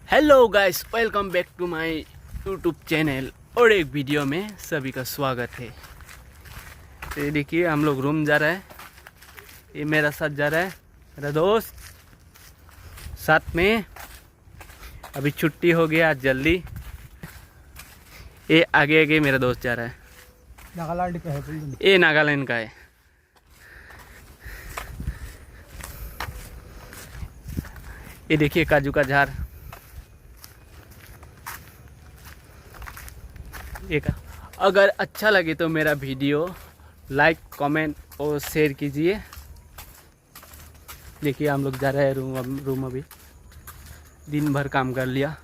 Hello guys, welcome back to my YouTube channel और एक video में सभी का स्वागत है। तो ये देखिए हम लोग रूम जा रहा है। ये मेरा साथ जा रहा है, मेरा दोस्त साथ में। अभी छुट्टी हो गया आज जल्दी। ये आगे आगे मेरा दोस्त जा रहा है। नागालैंड का है, ये नागालैंड का है। ये देखिए काजू का झाड़। एक अगर अच्छा लगे तो मेरा वीडियो लाइक कमेंट और शेयर कीजिए। देखिए हम लोग जा रहे हैं रूम। अभी दिन भर काम कर लिया,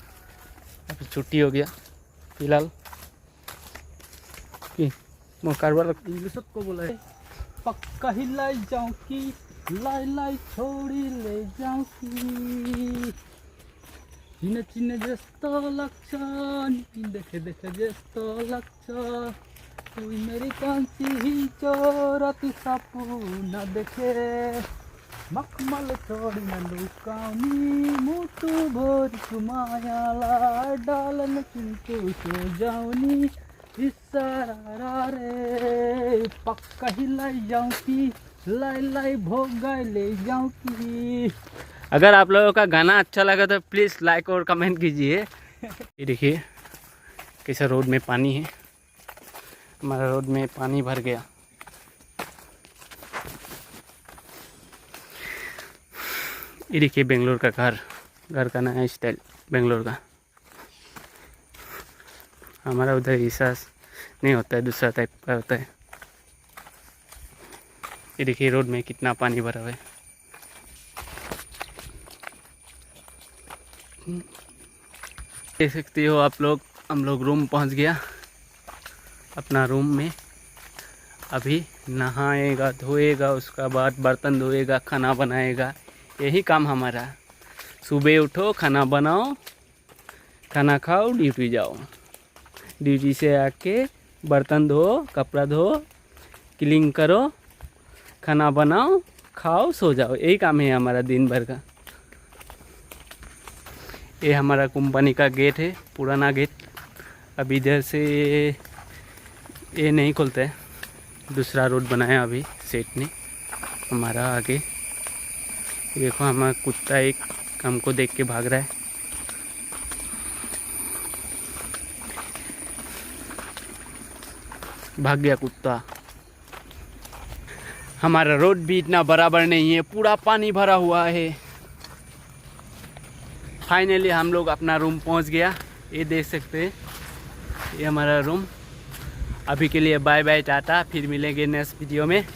अभी छुट्टी हो गया फिलहाल। इंग्लिश को बोला है पक्का हिलाई जाऊं की लाई लाई छोड़ी ले जाऊं की चिन्ह चिन्ह जस्तो लाग्छ नि देखे देखे जस्तो लाग्छ तुई मेरी कान्छी हिजो राति सपना देखे मखमल छोडिन लुकाउने मुटु भरिको मायालाई डालन चिन्छु सोझाउने इसारा रे पक्का हिलाई जाऊं की लाई लाई भोगाई ले जाऊं की। अगर आप लोगों का गाना अच्छा लगा तो प्लीज़ लाइक और कमेंट कीजिए। ये देखिए कैसा रोड में पानी है। हमारा रोड में पानी भर गया। ये देखिए बेंगलोर का घर का नया स्टाइल बेंगलोर का। हमारा उधर ऐसा नहीं होता है, दूसरा टाइप का होता है। ये देखिए रोड में कितना पानी भरा हुआ है। देख सकते हो आप लोग, हम लोग रूम पहुंच गया अपना रूम में। अभी नहाएगा धोएगा, उसका बाद बर्तन धोएगा, खाना बनाएगा। यही काम हमारा। सुबह उठो, खाना बनाओ, खाना खाओ, ड्यूटी जाओ। ड्यूटी से आके बर्तन धो, कपड़ा धो, क्लीन करो, खाना बनाओ, खाओ, सो जाओ। यही काम है हमारा दिन भर का। ये हमारा कंपनी का गेट है, पुराना गेट। अभी इधर से ये नहीं खुलता है, दूसरा रोड बनाया अभी सेठ ने हमारा आगे। देखो हमारा कुत्ता एक हमको देख के भाग रहा है। भाग गया कुत्ता। हमारा रोड भी इतना बराबर नहीं है, पूरा पानी भरा हुआ है। फाइनली हम लोग अपना रूम पहुंच गया। ये देख सकते हैं, ये हमारा रूम। अभी के लिए बाय बाय, टाटा। फिर मिलेंगे नेक्स्ट वीडियो में।